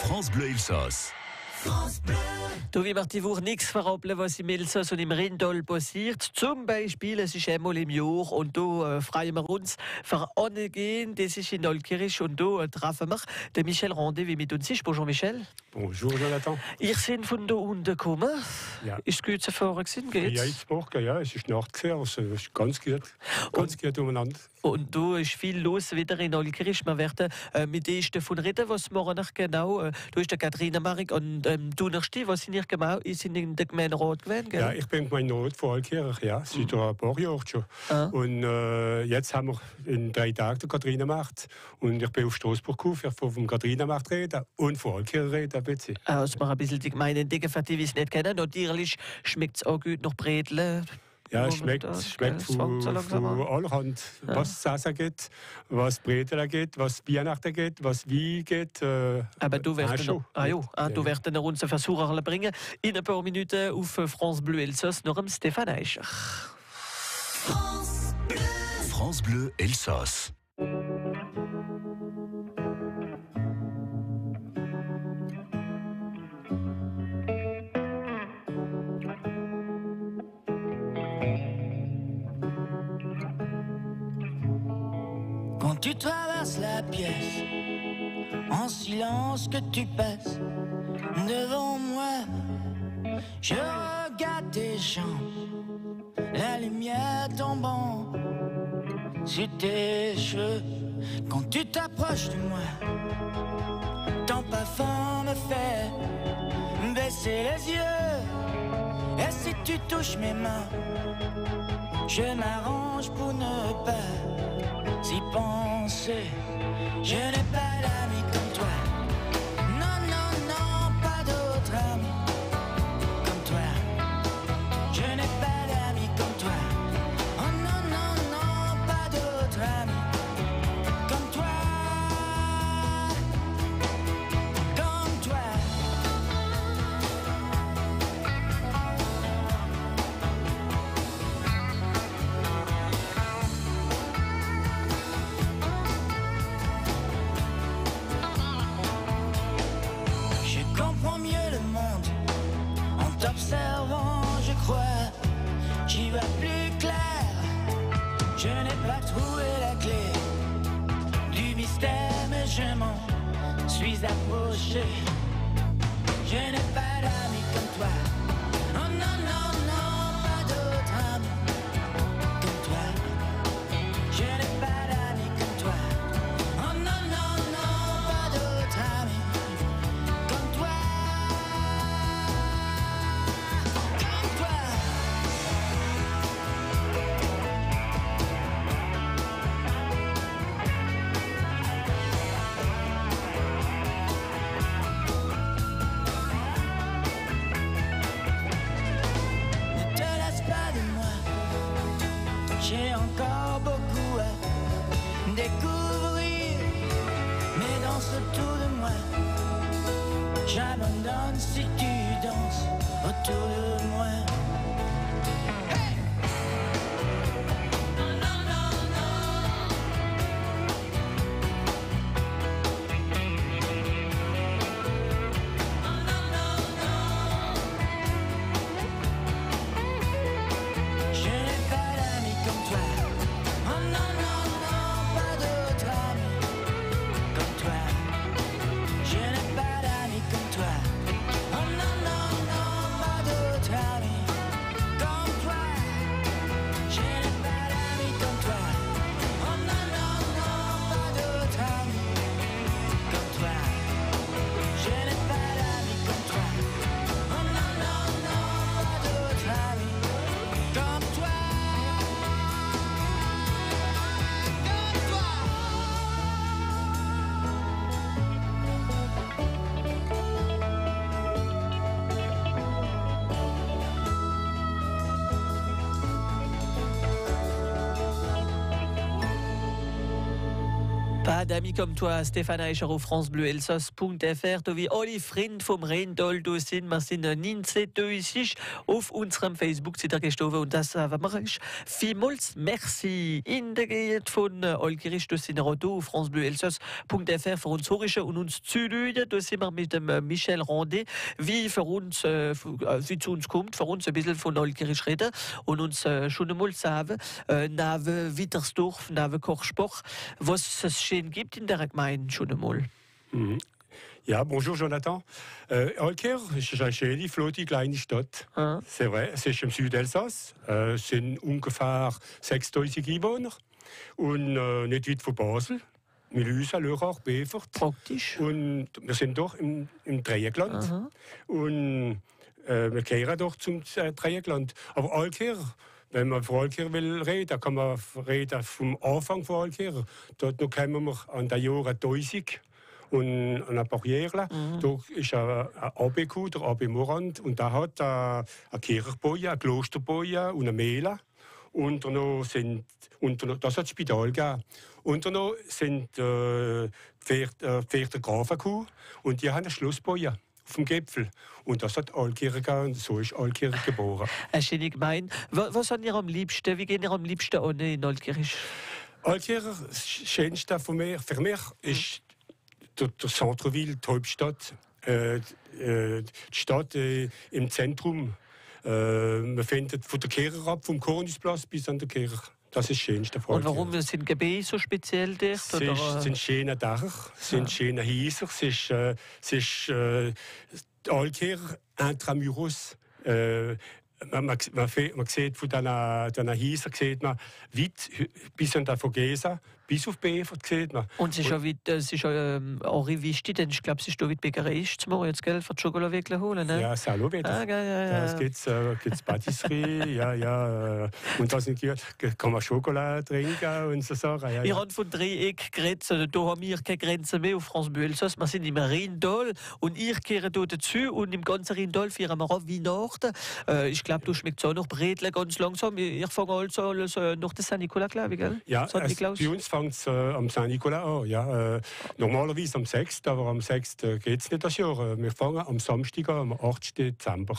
France Bleu Elsass. Du wie macht die Woche nichts verrappeln, was im Elsass und im Rheintal passiert. Zum Beispiel, es ist einmal im Jahr und da freuen wir uns für Anne gehen, das ist in Altkirch und da treffen wir den Michel Randet, wie mit uns ist. Bonjour Michel. Bonjour Jonathan. Ihr seid von da unten gekommen. Ja. Ist es gut zu fahren gewesen? Geht's? Ja, jetzt morgen, ja, es ist Nacht gewesen, also es ist ganz gut umeinander. Und da ist viel los wieder in Altkirch. Wir werden mit dir davon reden, was morgen noch genau. Du bist der Katharina Marik und du noch die, was sind ihr genau? Sind in der Gemeinderat gewesen, gell? Ja, ich bin im Gemeinderat von Altkirch, ja, seit ein paar Jahren schon. Und jetzt haben wir in 3 Tagen den Katharinenmarkt und ich bin auf Straßburg gekommen, ich will vom Katharinenmarkt reden und von Altkirch reden, bitte. Dass wir ein bisschen die Gemeinde entdecken, für die, die es nicht kennen. Natürlich schmeckt es auch gut nach Bredeln. Ja, es schmeckt von allerhand, was es zu essen gibt, was Bredeln gibt, was Weihnachten gibt, was Wein gibt. Aber du wirst du wirst dann uns Versuch bringen. In ein paar Minuten auf France Bleu Elsass noch am Stefan Eischer. France Bleu Elsass. Quand tu traverses la pièce, en silence que tu passes devant moi, je regarde tes jambes, la lumière tombant sur tes cheveux. Quand tu t'approches de moi, ton parfum me fait baisser les yeux. Et si tu touches mes mains, je m'arrange pour ne pas y penser. Je n'ai pas d'amis comme toi. Non, non, non, pas d'autres amis comme toi. Je n'ai pas d'amis comme toi. Oh non, non, non, pas d'autres amis comme toi. Comme toi. T'observant, je crois, j'y vois plus clair. Je n'ai pas trouvé la clé du mystère, mais je m'en suis approché. Je n'ai pas d'amis comme toi. Oh non, non, non, pas d'autres amis comme toi. Je n'ai pas d'amis comme toi. Oh non, non, non, pas d'autres amis comme toi. J'ai encore beaucoup à découvrir, mais danse autour de moi. J'abandonne si tu danses autour de moi. Hey! Non, non, non, non. Non, non, non, non. Je n'ai pas d'amis comme toi. Oh non, non, non, pas d'autres amis comme toi. Je n'ai pas d'amis comme toi. Oh non, non, non, pas d'autres amis pas d'amis comme toi, Stéphane Eicher auf francebleuelsass.fr, wie alle Freunde vom Rheindol da sind. Wir sind 19 auf unserem Facebook-Seite gestoßen und das mache ich. Vielmals merci. In der Gegend von Olkirich, da sind wir auch auf francebleuelsass.fr für uns hören und uns zuhören. Da sind wir mit dem Michel Randet, wie für uns, wie zu uns kommt, für uns ein bisschen von Olkirich reden und uns schon einmal sagen, nave Wittersdorf, nave Kochsport, was es schön gibt in der Gemeinde schon einmal. Mhm. Ja, bonjour Jonathan. Olker ist eine schöne, flotte kleine Stadt. C'est vrai, es ist im Südelsass. Es sind ungefähr 6000 Einwohner. Und nicht weit von Basel. Melüsa, Lörrach, Bevert. Praktisch. Und wir sind doch im Dreieckland. Und wir kehren doch zum Dreieckland. Aber Olker, wenn man von Olker will reden, kann man reden vom Anfang von Olker. Dort noch kommen wir an den Jahren 1000 und ein paar Jahre. Da ist ein ABQ, der AB Morand, und da hat eine Kirchboje, ein Klosterboje und eine Mehle. Und das hat das Spital gegeben. Und dann sind Pferde Grafenkuh und die haben eine Schlossboje auf dem Gipfel. Und das hat Olkirch gegeben und so ist Olkirch geboren. Eine schöne Gemeinde. Was habt ihr am liebsten? Wie gehen ihr am liebsten an in Olkirch? Olkirch, das Schönste für mich ist der Centreville, die Hauptstadt. Die Stadt im Zentrum. Man findet von der Kirche ab, vom Kornisplatz bis an der Kirche. Das ist das Schönste. Und warum sind Gebäude so speziell dort? Es sind schöne Dächer, es sind schöne Häuser, es ist Olkirch intramuros. Man sieht von diesen Häusern sieht man weit bis an der Vogesa, bis auf Bevert sieht man. Und es ist auch wichtig, denn ich glaube, es ist da wie die Bäckerei ist, jetzt Geld für die Schokolade holen, ne? Ja, Salo wieder. Das gibt's Patisserie, ja. Und das kann man Schokolade trinken und so Sachen. Ja. Wir haben von Dreieck geredet, da haben wir keine Grenzen mehr auf France Bleu Elsass. Wir sind im Rheindol und ihr kehrt hier dazu und im ganzen Rheindol feiern wir auch Weihnachten. Ich glaube, du schmeckst auch noch Bretle ganz langsam. Ihr fangt also nach dem Saint-Nicolas, glaube ich, gell? Ja, bei uns fängt es am Saint-Nicolas an. Ja. Normalerweise am 6., aber am 6. geht es nicht das Jahr. Wir fangen am Samstag an, am 8. Dezember.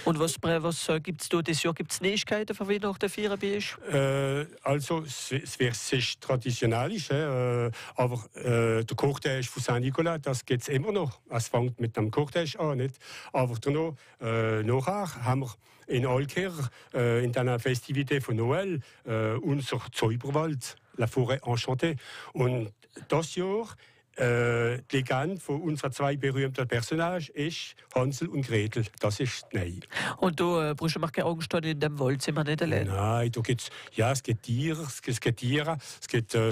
Und was gibt es da dieses Jahr? Gibt es Neuigkeiten für Weihnachten feiern bei euch? Also, es ist traditionell, aber der Kochtisch von Saint-Nicolas, das geht es immer noch. Es fängt mit dem Kochtisch an, nicht? Aber nachher haben wir in Olkirch, in der Festivität von Noël, unser Zauberwald, La Forêt Enchantée. Und das Jahr, die Legende von unseren zwei berühmten Personagen ist Hansel und Gretel. Das ist neu. Und du brauchst du keine Angst haben, in dem Wald sind wir nicht allein? Nein, da gibt's, es gibt Tiere, es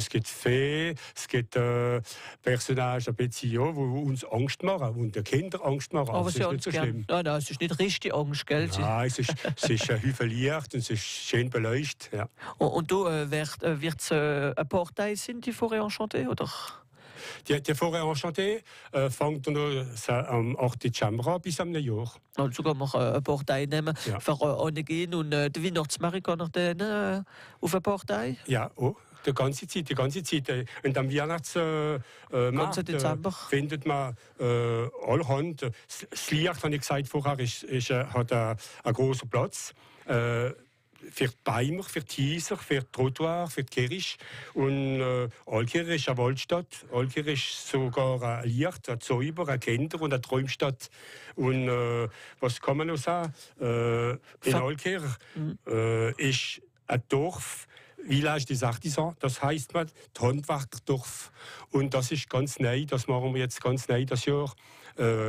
gibt Feen, es gibt Personagen, die uns Angst machen und den Kindern Angst machen. Aber das ist nicht so schlimm. Nein, es ist nicht richtig Angst, gell? Nein, es ist ein Haufen Licht und es ist schön beleuchtet. Ja. Und du, wird es eine Partei sind, die Forêt Enchantée, oder? Die Forêt Enchantée fängt am 8. Dezember bis am Jahr. Also kann man eine Partei nehmen, für angehen und die Weihnachtsmarkt kann er dann auf eine Partei? Ja, die ganze Zeit. Und am Weihnachtsmarkt findet man allerhand. Das Licht, habe ich gesagt vorher, hat einen großen Platz. Für die Bäume, für die Häuser, für die Trottoir, für die Kirche. Und Olkirch ist eine Waldstadt. Olkirch ist sogar ein Licht, ein Zauber, ein Kinder- und eine Träumstadt. Und was kann man noch sagen? In Olkirch ist ein Dorf, Village des Artisans, das heisst man, das Handwerkerdorf. Und das ist ganz neu, das machen wir jetzt ganz neu das Jahr.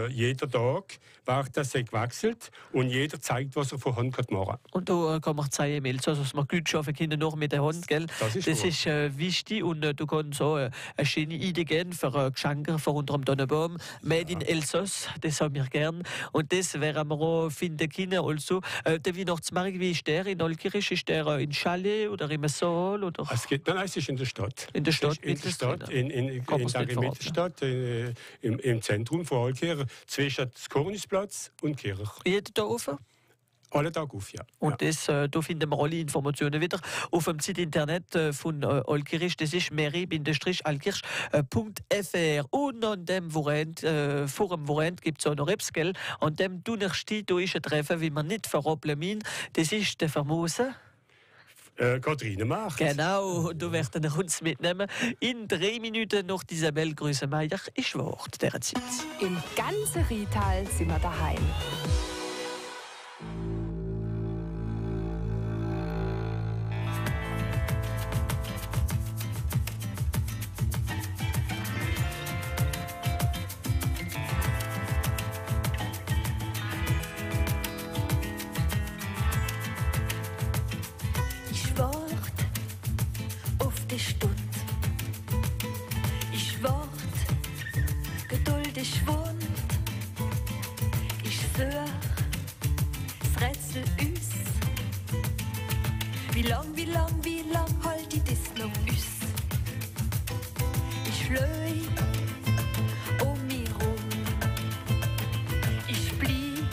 Jeder Tag wird das gewechselt und jeder zeigt, was er von Hand machen kann. Und da kann man zeigen, dass man gut arbeiten kann, noch mit der Hand, gell? Das ist wichtig und du kannst auch eine schöne Idee geben für Geschenke für unter dem Tannenbaum. Made in Elsass, das haben wir gern. Und das werden wir auch finden können. Also, der Weihnachtsmarkt, wie ist der in Olkirch? Ist der in Chalet oder im Saal? Oder? Nein, es ist in der Stadt. In der Stadt? In der Stadt, in der Mittelstadt, im Zentrum von Olkirch, zwischen Kornisplatz und Kirche. Jeder da offen? Alle Tag auf, ja. Und das, da finden wir alle Informationen wieder auf dem Site Internet von Olkirch. Das ist mairie-alkirch.fr. Und an dem Wochenende, vor dem Wochenende gibt es auch noch etwas, gell? An dem Donnerstag ist ein Treffen, wie man nicht verroppeln. Das ist der famose Kathrinenmarkt. Genau, du werden wir uns mitnehmen. In 3 Minuten noch Isabel Größenmeier ist Wort der Zeit. Im ganzen Rheintal sind wir daheim. Ich wart auf die Stund. Ich wart geduldig wund. Ich such das Rätsel üs. Wie lang halt die das noch üs? Ich flöi um mich rum. Ich blieb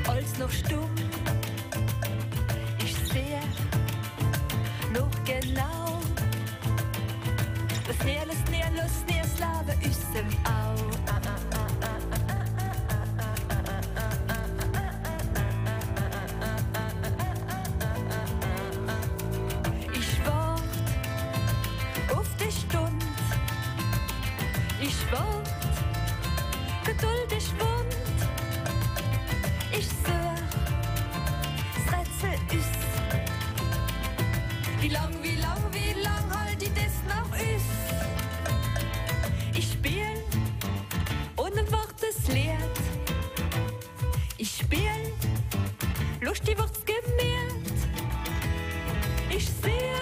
als noch stumm. Ich sehe noch genau, das näher, slave üssem Au. Ich wart auf die Stund. Ich wart geduldig wund. Ich such das Rätsel üss. Wie lang halt die das noch üss? Ich spiel ohne Wort es lehrt. Ich spiel lustig wird's gemehrt. Ich sehe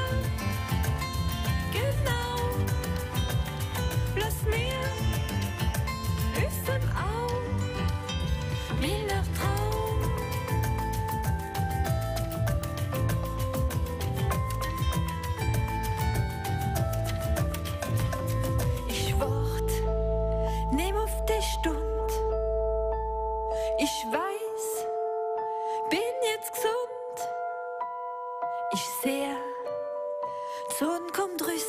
genau, bloß mehr ist im Au, wie nach Traum. Ich wart, nehm auf die Stund. Ich weiß, bin jetzt gesund. Ich seh, Sonn kommt rüss.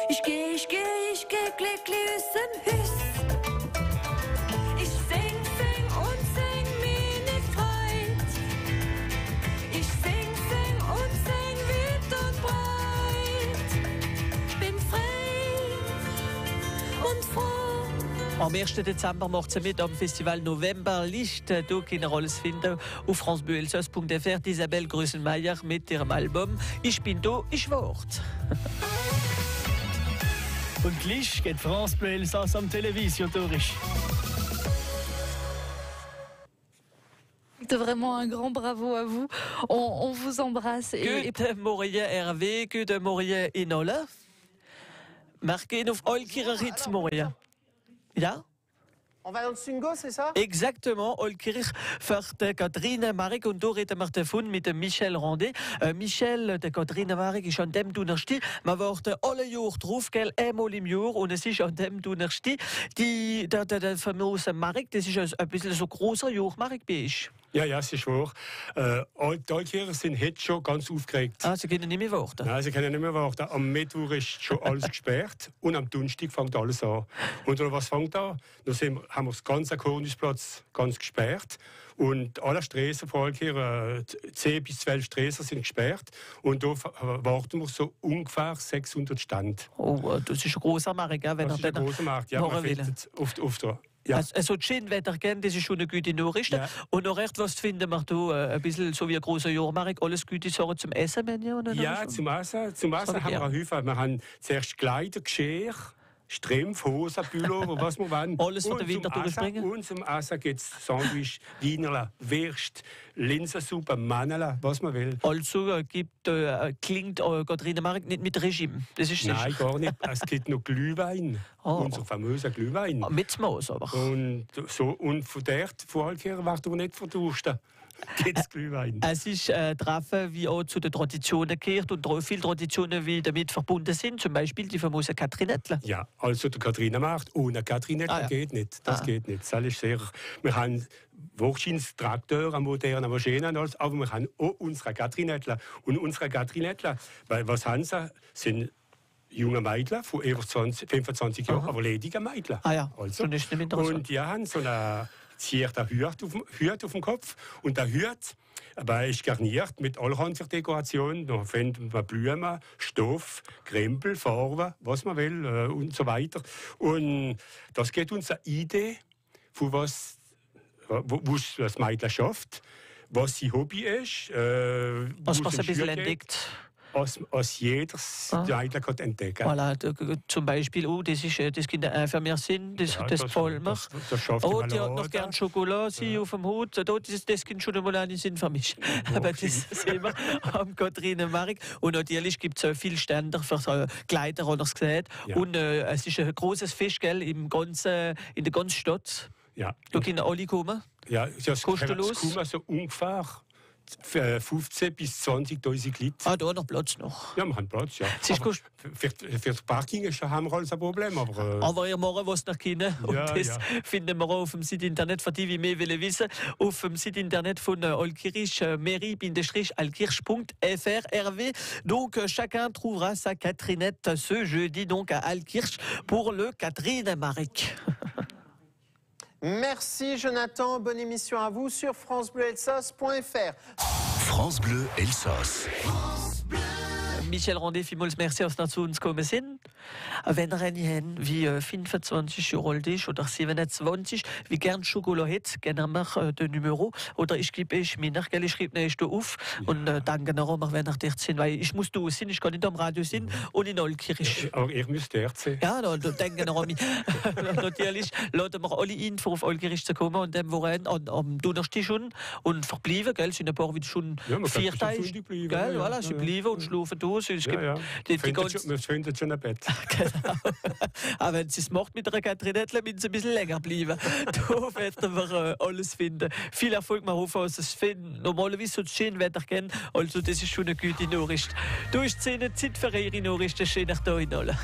Ich geh, glücklich im Hüss. Ich sing und sing mich nicht freit. Ich sing und sing weit und breit. Bin frei und froh. Am 1. Dezember macht sie mit am Festival November Licht. Da können ihr alles finden auf francebleuelsass.fr. Isabel Größenmeier mit ihrem Album «Ich bin da, ich wart». Und gleich geht France Bleu Elsass am Television durch. Vraiment un grand bravo à vous. On vous embrasse. Gute Morgen Hervé, gute Morgen Inola. Marquez auf Olkirch Ritz morgen. Ja? On va dans le Sungo, c'est ça? Exactement, Olkirch für Kathrine Marek und da reden wir davon mit dem Michel Randet. Michel, der Kathrine Marek ist an dem Donnerstag. Man wartet alle Jahre drauf, gell, einmal im Jahr und es ist an dem Donnerstag. Der famose Marek, das ist ein bisschen so großer Jahr, Marek, bist Ja, es ist wahr. Die Olkircher sind heute schon ganz aufgeregt. Ah, sie können nicht mehr warten. Nein, sie können nicht mehr warten. Am Mittwoch ist schon alles gesperrt und am Donnerstag fängt alles an. Und was fängt an? Da haben wir das ganze Kornisplatz ganz gesperrt. Und alle Straßen von Olkirch, 10 bis 12 Straßen sind gesperrt. Und da warten wir so ungefähr 600 Stand. Oh, das ist ein großer Markt, gell? Wenn das ist ein großer Markt, ja. Man findet oft da. Ja. Also schön Wetter gehen, das ist schon eine gute Nachricht. Ja. Und noch recht, was finden wir da? Ein bisschen so wie ein großer Jahrmarkt, alles gute Sachen zum Essen, oder? Ja, zum Essen haben wir eine Hüfe. Wir haben zuerst Kleider, Geschirr, Strümpfe, Hosen, Pullover, was wir wollen. Alles, was der Winter durchbringen. Und zum Essen gibt es Sandwich, Wienerle, Würst, Linsensuppe, Mannerle, was man will. Also klingt Kathrine Marek nicht mit Regime. Das ist Nein, gar nicht. Es gibt noch Glühwein. Unser famöser Glühwein. Mit Maß aber. Und von dort, von Olkirch, werden wir nicht verdursten. geht es Glühwein. Es ist Treffen, wie auch zu den Traditionen gehört und viele Traditionen, wie damit verbunden sind, zum Beispiel die famose Katrinettler. Ja, also der Katrinemarkt ohne Katrinettler geht nicht. Das geht nicht. Das ist sehr, wir haben wahrscheinlich Traktoren, moderne Maschinen, aber wir haben auch unsere Katrinettler. Und unsere Katrinettler, weil was haben sie? Sind junge Mädchen von über 25 Jahren, aber ledige Mädchen. Also. Und die haben so eine zierten Hut auf dem Kopf. Und der Hut ist garniert mit allerhand Dekorationen. Da finden wir Blumen, Stoff, Krempel, Farben, was man will und so weiter. Und das gibt uns eine Idee, von was das Mädchen schafft, was sein Hobby ist. Was man ein bisschen entdeckt. Als jedes Mädchen kann entdecken. Voilà, zum Beispiel, das gibt für mich Sinn, das gefällt mir. Die hat noch gern Schokolade auf dem Hut, das gibt schon einmal einen Sinn für mich. Aber das sehen wir am Katrinemarkt. Und natürlich gibt es viele Ständer für Kleider, haben wir es gesehen. Ja. Und es ist ein großes Fest, gell, in der ganzen Stadt. Ja. Da können alle kommen. Ja, das kostenlos. Das kommen so ungefähr 15 bis 20.000 Leute. Da noch Platz noch. Ja, wir haben Platz, ja. Für das Parking haben wir alles ein Problem. Aber ihr morgen was noch können. Und das finden wir auch auf dem Site-Internet, für die, die mehr wissen, auf dem Site-Internet von Altkirch, mairie-altkirch.fr. Donc, chacun trouvera sa Catrinette ce jeudi, donc à Altkirch, pour le Katrinemarkt. Merci Jonathan, bonne émission à vous sur francebleuelsass.fr. France Bleu Elsass. Michel Rondet, vielmals merci, dass ihr zu uns gekommen sind. Wenn ihr einen wie 25 Jahre alt ist oder 27, wie gern Schokolade hat, gerne wir den Numero. Oder ich gebe es mir nach, ich schreibe es auf. Und danke noch, wenn ihr dort sind, weil ich muss da sein, ich kann nicht am Radio sein und in Altkirch. Aber ihr müsst dort sein. Ja, denke noch an mich. Natürlich laden wir alle ein, vor auf Altkirch zu kommen und dann wollen am Donnerstag schon und verbleiben, gell, sind ein paar wieder schon 4 Tage. Sie bleiben und schlafen da. Wir finden schon ein Bett. Genau. Aber wenn sie es macht mit einer Katrinette, müssen sie ein bisschen länger bleiben. Da werden wir alles finden. Viel Erfolg, wir hoffen, dass es normalerweise so schön Wetter kennen. Also das ist schon eine gute Nachricht. Du hast Zeit für Ihre Nachrichten, schön nach da in alle.